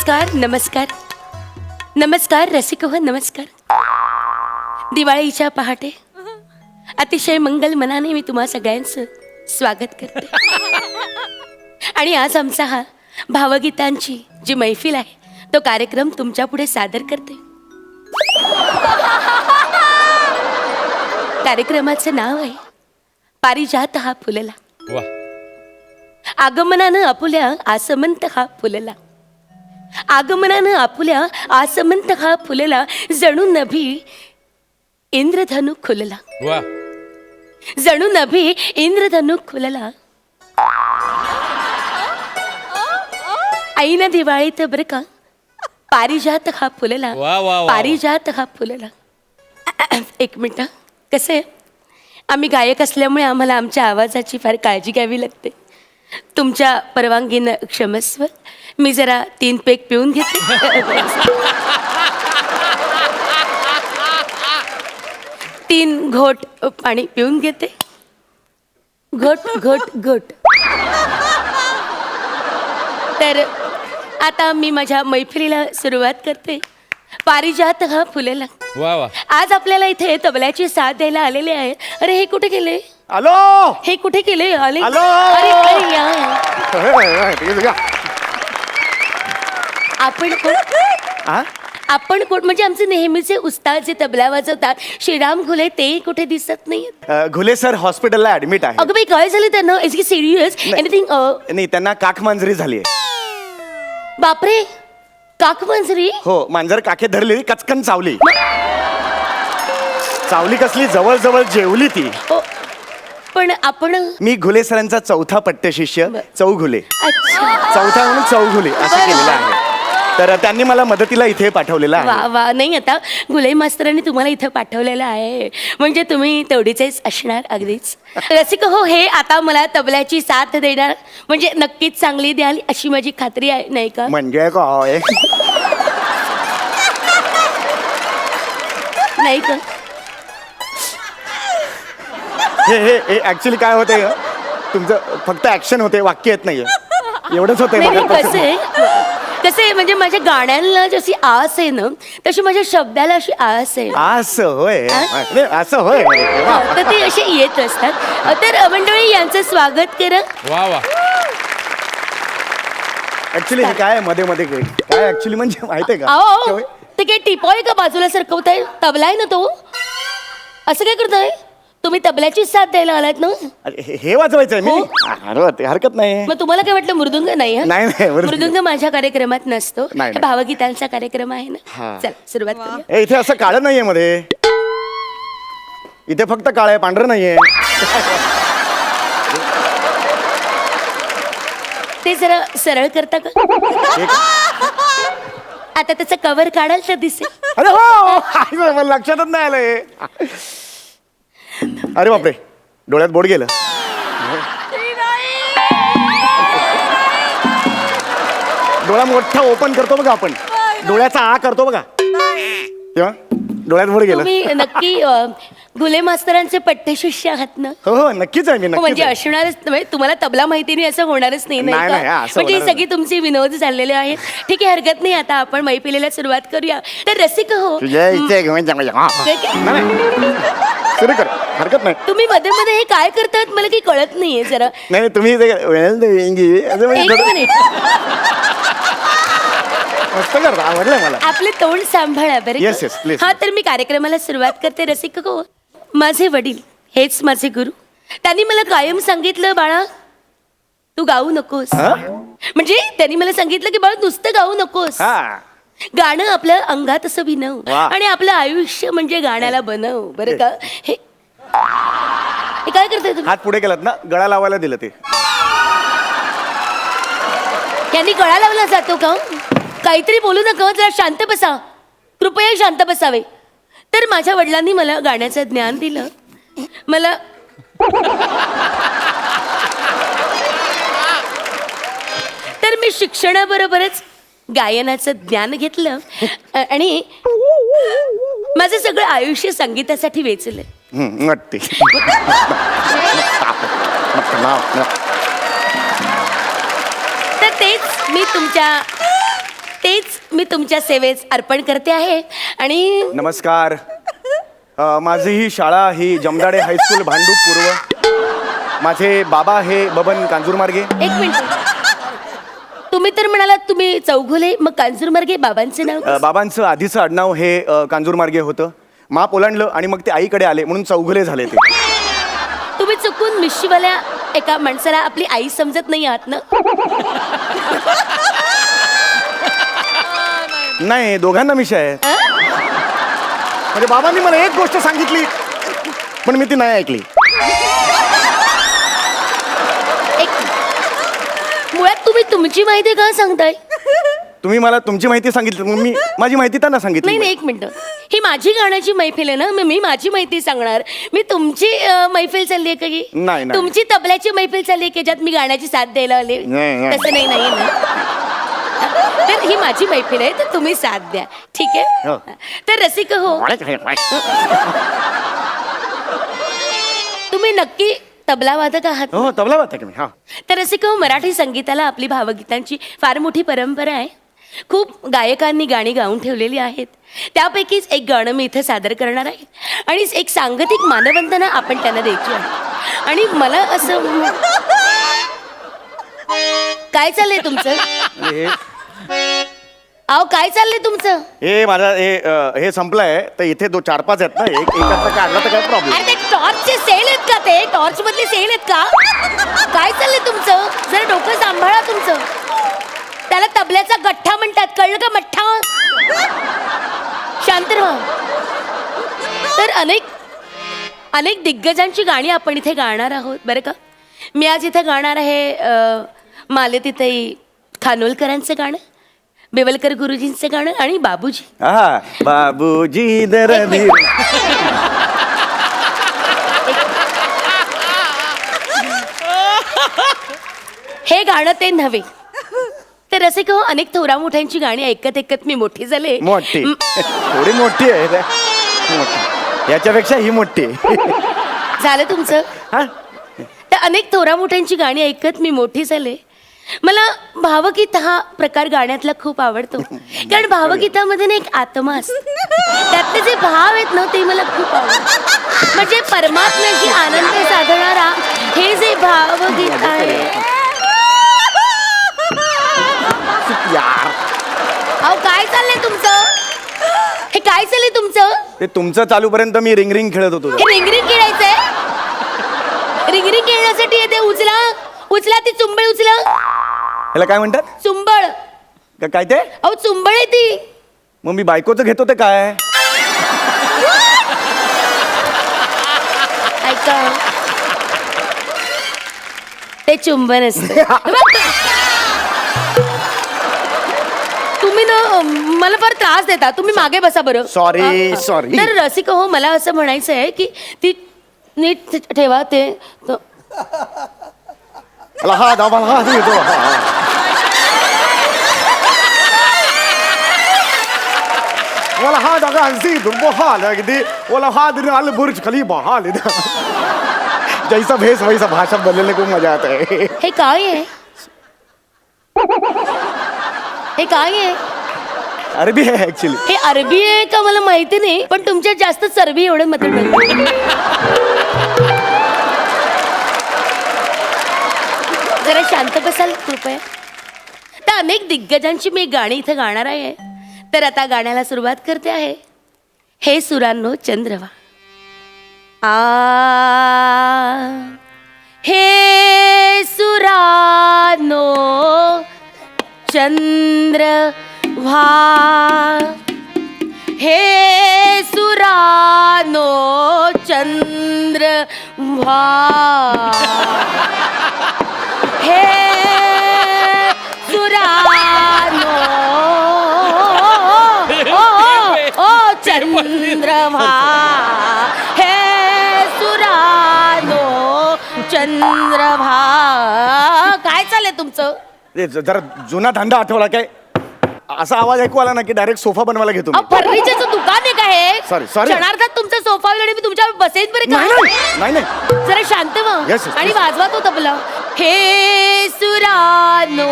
नमस्कार नमस्कार नमस्कार रसिक हो नमस्कार. दिवाळीच्या पहाटे अतिशय मंगल मनाने मी तुम्हा सगळ्यांचं स्वागत करते. आणि आज आमचा हा भावगीतांची जी मैफिल आहे तो कार्यक्रम तुमच्या पुढे सादर करते. कार्यक्रमाचं नाव आहे पारिजात हा फुलला. आगमनानं आपुल्या आसमंत हा फुलला. आगमनानं आपुल्या आसमंत हा फुलला. जणू नभी इंद्रधनु खुलला. जणू नभी इंद्रधनु खुलला. ऐन दिवाळीत बरं का पारिजात हा फुलला. पारिजात हा फुलला. एक मिनिट. कसं आहे आम्ही गायक असल्यामुळे आम्हाला आमच्या आवाजाची फार काळजी घ्यावी लागते. तुमच्या परवानगीनं क्षमस्व. मी जरा 3 पेग पिऊन घेते. 3 घोट पाणी पिऊन घेते. घोट घोट घोट. तर आता मी माझ्या मैफिलीला सुरुवात करते. पारिजात हा फुलला. आज आपल्याला इथे तबल्याची साथ द्यायला आलेले आहे. अरे हे कुठे गेले? हॅलो, हे कुठे गेले? आले. हॅलो. अरे अरे या. आपण कोण? आपण कोण? म्हणजे आमचे नेहमीचे उस्ताद जे तबला वाजवतात श्रीराम घुले ते कुठे दिसत नाहीत. घुले सर हॉस्पिटलला ऍडमिट आहे. अगं बाई काय झालं त्यांना? Is it serious anything? नाही, त्यांना काख मांजरी झाली. बापरे, काक मंजरी? हो, मांजर काखे धरली, कचकन चावली. चावली कसली? जवळ जवळ जेवली ती. पण आपण मी घुले सरांचा चौथा पट्टशिष्य चौघुले. अच्छा, चौथा म्हणून चौघुले असं केलेलं आहे. तर त्यांनी मला मदतीला इथे पाठवलेलं वा आहे. वा. नाही आता गुले मास्तरांनी तुम्हाला इथं पाठवलेलं आहे म्हणजे तुम्ही तेवढीचेच असणार अगदीच. रसिक हो, हे आता मला तबल्याची साथ देणार म्हणजे नक्कीच चांगली द्याल अशी माझी खात्री आहे, नाही का? म्हणजे काय? नाही का? हे ऍक्च्युली काय होते, तुमचं फक्त ऍक्शन होते, वाक्य येत नाहीये. एवढंच होतंय. कसं आहे म्हणजे माझ्या गाण्यांना जशी आस आहे ना तशी माझ्या शब्दाला अशी आस आहे. असं होय? असं होय? तर ते असे येत असतात. तर मंडळी यांचं स्वागत करा. ऍक्च्युली हे काय मध्ये मध्ये काय ऍक्च्युली म्हणजे माहितीये का? अहो ते काय टिपॉय का बाजूला सरकवताय? तबला आहे ना तो. असं काय करताय तुम्ही? तबल्याची साथ द्यायला आलात ना? हे वाजवायचंय मी. अरे हरकत नाही. मग तुम्हाला काय वाटलं मृदुंग नाही? नाही, मृदुंग माझ्या कार्यक्रमात नसतो. नाही. भावगीतांचा कार्यक्रम आहे ना. चल सुरुवात करूया. इथे असं काळं नाहीये मध्ये. इथे फक्त काळं आहे, पांढरं नाहीये. ते जरा सरळ करता का? आता त्याचं कव्हर काढाल तर दिसेल. अरे हो, मला लक्षातच नाही आलंय. अरे बापरे, डोळ्यात बोट गेलं. डोळा मोठा ओपन करतो बघा आपण, डोळ्याचा आ करतो बघा, तेव्हा डोळ्यात बोट गेलं. तुम्ही नक्की गुले मास्तरांचे पट्टशिष्य आहात ना? हो नक्कीच आहे मी. म्हणजे असणारच. तुम्हाला तबला माहिती नाही असं होणारच नाही, नाही का? म्हणजे ही सगळी तुमची विनोद झालेले आहेत. ठीक आहे, हरकत नाही. आता आपण मैफिलीला सुरुवात करूया. तर रसिक हो, सुरू कर, हरकत नाही. तुम्ही मध्ये मध्ये हे काय करतात मला काही कळत नाहीये जरा. नाही तुम्ही एक मिनिट. मस्त करता, आवडलं मला. आपले तोंड सांभाळा बरं. Yes, yes, please. हा, तर मी कार्यक्रमाला सुरुवात करते. रसिक हो, माझे वडील हेच माझे गुरु. त्यांनी मला कायम सांगितलं, बाळा तू गाऊ नकोस. म्हणजे त्यांनी मला सांगितलं की बाळा नुसतं गाऊ नकोस, गाणं आपल्या अंगात असं भिनव आणि आपलं आयुष्य म्हणजे गाण्याला बनव बरं का. हे काय करताय तुम्ही? हात पुढे केलात ना, गळा लावायला दिलं ते. यांनी गळा लावला जातो का? काहीतरी बोलू नका, जरा शांत बसा, कृपया शांत बसावे. तर माझ्या वडिलांनी मला गाण्याचं ज्ञान दिलं. मला तर मी शिक्षणाबरोबरच गायनाचं ज्ञान घेतलं आणि माझं सगळं आयुष्य संगीतासाठी वेचलं. तर तेच मी तुमच्या तेच मी तुमच्या सेवेस अर्पण करते आहे. आणि नमस्कार. माझी ही शाळा ही जमदाडे हायस्कूल भांडूप पूर्व. माझे बाबा हे बबन कांजूरमार्गे. एक मिनिट, तुम्ही तर म्हणालात तुम्ही चौघुले, मग कांजूरमार्गे बाबांचं नाव कसं? बाबांचं आधीचं आडनाव हे कांजूरमार्गे होतं. माप ओलांडलं आणि मग ते आईकडे आले म्हणून चौघुले झाले ते. तुम्ही चुकून मिशीवाल्या एका माणसाला आपली आई समजत नाही आहात ना? नाही, दोघांना मिशा आहे. म्हणजे बाबांनी मला एक गोष्ट सांगितली पण मी ती नाही ऐकली. मुळात तुम्ही तुमची माहिती का सांगताय? तुम्ही मला तुमची माहिती सांगितली, मग मी माझी माहिती त्यांना सांगितली. नाही नाही, एक मिनिट, ही माझी गाण्याची मैफिल आहे ना, मग मी माझी माहिती सांगणार. मी तुमची मैफिल चालली आहे का ही? नाही, नाही. तुमची तबल्याची मैफिल चालली आहे की ज्यात मी गाण्याची साथ द्यायला आले? नाही, नाही. तसं नाही नाही ना. तर ही माझी मैफिल आहे, तर तुम्ही साथ द्या, ठीक आहे? हो. तर रसिक हो, तुम्ही नक्की तबला वादक आहात ना? हो, तबला वाजता की मी. हा. तर रसिक हो, मराठी संगीताला आपली भावगीतांची फार मोठी परंपरा आहे. खूप गायकांनी गाणी गाऊन ठेवलेली आहेत. त्यापैकीच एक गाणं मी इथं सादर करणार आहे आणि एक सांगतिक मानवंदना आपण त्यांना द्यायची आहे. आणि मला असं, काय चाललंय तुमचं? अहो काय चाललंय तुमचं? हे माझा हे संपलंय तर इथे 4-5 आहेत ना, एकाचा काढला तर काय प्रॉब्लेम. अरे ते टॉर्चचे सेल आहेत का? ते टॉर्च मधले सेल आहेत का? काय चाललंय तुमचं? जरा डोकं सांभाळा तुमचं. त्याला तबल्याचा गठ्ठा म्हणतात, कळलं का? मठ्ठा. शांत राहा. तर अनेक दिग्गजांची गाणी आपण इथे गाणार आहोत बरं का. मी आज इथे गाणार आहे मालतीताई खानोलकरांचं गाणं, बेवलकर गुरुजींचं गाणं आणि बाबूजी. हा, बाबूजी दरदी. हे गाणं ते नव्हे. तर असे हो, अनेक थोरा मोठ्यांची गाणी ऐकत ऐकत मी मोठी झाले. मोठी, थोडी मोठी आहे रे. मोठी. याच्यापेक्षा ही मोठी आहे. झालं तुमचं? हा? तर अनेक थोरा मोठ्यांची गाणी ऐकत मी मोठी झाले. मला भावगीत हा प्रकार गाण्यातला खूप आवडतो, कारण भावगीतामध्ये ना एक आत्मा असते. त्यातले जे भाव आहेत ना ते मला खूप आवडतात. म्हणजे परमात्म्याची आनंद साधणारा हे जे भावगीत आहे. यार, अहो काय चाललंय तुमचं? हे काय चाललंय तुमचं? ते तुमचं चालूपर्यंत मी रिंग रिंग खेळत होतो. हे रिंगरिंग खेळायचंय? रिंगरिंग खेळण्यासाठी येते. उचला उचला ती चुंबळ उचला. ह्याला काय म्हणतात? चुंबळ. काय ते? अहो चुंबळ आहे ती. मग मी बायकोचं घेतो ते काय? ऐका, ते चुंबन असतं. तुम्ही ना मला फार त्रास देता. तुम्ही मागे बसा बरं. Sorry, sorry. तर रसिक हो, मला असं म्हणायचं आहे की ती नीट ठेवा ते. हा दाबा, हा येतो. मला हा दागा हंसी दुर्बो हाल अगदी बोला हा दिन आल बुर्ज खलीफा हाल जैसा भेस वैसा भाषा बोलने को मजा आता है. हे काय आहे? हे काय आहे? अरबी है ऍक्च्युली. हे अरबी आहे का मला माहिती नाही, पण तुमच्यात जास्त चरबी एवढं मत. जरा शांत बसाल कृपया. तर अनेक दिग्गजांची मी गाणी इथं गाणार आहे. तर आता गाण्याला सुरुवात करते आहे. हे सुरांनो चंद्रवा. हे सुरांनो चंद्रवा. हे सुरांनो चंद्रवा. हे सुरानो ओ चंद्रभा. हे सुरानो चंद्रभा. काय चाललंय तुमचं? जरा जुना धंदा आठवला काय? असा आवाज ऐकू आला ना की डायरेक्ट सोफा बनवायला घेतो मी. फर्निचरचं दुकान आहे का हे? Sorry. क्षणार्धात तुमचा सोफा आणि मी तुमच्यावर बसेन बरं का? नाही. जरा शांत व्हा Yes, yes, आणि yes. वाजवा तो तबला. हे सुरानो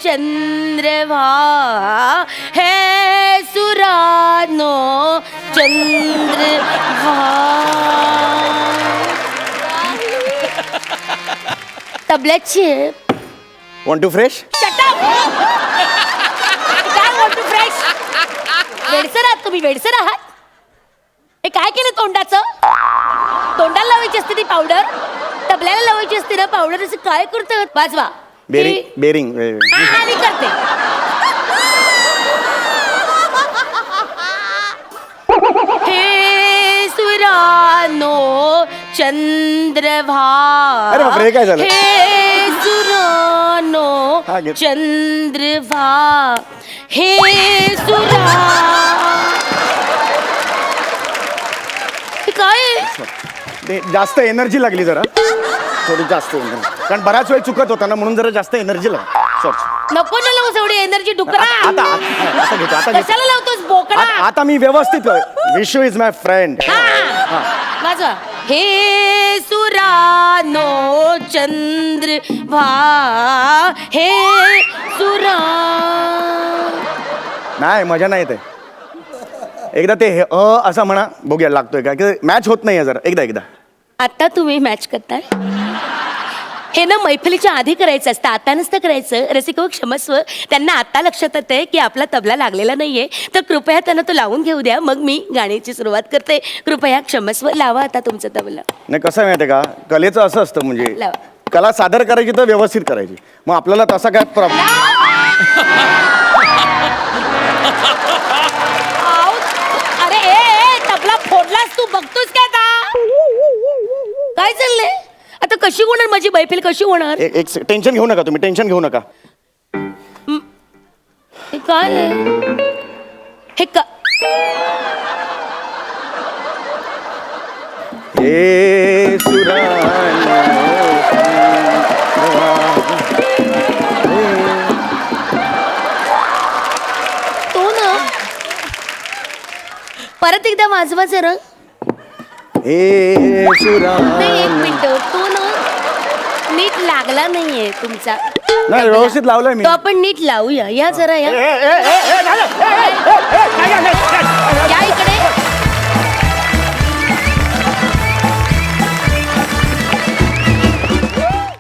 चंद्रभा हे सुरानो चंद्रभा. तबल्याची आहे. Want to fresh? Shut up! काय want to fresh? वेडसर आहात तुम्ही, वेडसर आहात. हे काय केलं तोंडाचं? तोंडाला लावायची असते ती पावडर, तबल्याला लावायची असते ना पावडर. असं काय करतं? वाजवा. बेरिंग. हा, मी करते. हे सुरानो चंद्रभा. अरे बापरे, हे काय झालं? हे सुरानो हा, घे. चंद्रभा. हे सुरा. हे काय आहे? जास्त एनर्जी लागली जरा, थोडी जास्त एनर्जी, कारण बराच वेळ चुकत होता ना, म्हणून जरा जास्त एनर्जी लागली. सॉरी. नको ना लावूस एवढी एनर्जी डुकरा. आता घेतो, आता घेतो. कशाला लावतोस बोकडा? आता मी व्यवस्थित. Vishu is my friend. वाजवा. हे सुरानो चंद्रभा. हे सुरा. नाही, मजा नाही येते. एकदा ते असं म्हणा, बघूया लागतोय का, की मॅच होत नाहीये जरा. एकदा आता तुम्ही मॅच करताय. हे ना मैफिलीच्या आधी करायचं असतं, आता नसतं करायचं. रसिको क्षमस्व, त्यांना आता लक्षात येतंय की आपला तबला लागलेला नाहीये, तर कृपया त्यांना तो लावून घेऊ द्या, मग मी गाण्याची सुरुवात करते. कृपया क्षमस्व, लावा आता तुमचा तबला. नाही, कसं आहे माहितीये का, कलेचं असं असतं, म्हणजे लावा. कला सादर करायची तर व्यवस्थित करायची. मग आपल्याला तसा काय प्रॉब्लेम. अरे तबला फोडलास तू, बघतोस काय आता? काय चाललंय आता? कशी होणार माझी मैफिल, कशी होणार? एक टेन्शन घेऊ नका तुम्ही, टेन्शन घेऊ नका. हे काय आहे? हे का? हे तो ना परत एकदा वाजवा जरा. हे नाही, एक मिनिट. तो ना नीट लागला नाहीये तुमचा. नाही, व्यवस्थित लावलंय मी. तो आपण नीट लावूया. या जरा या.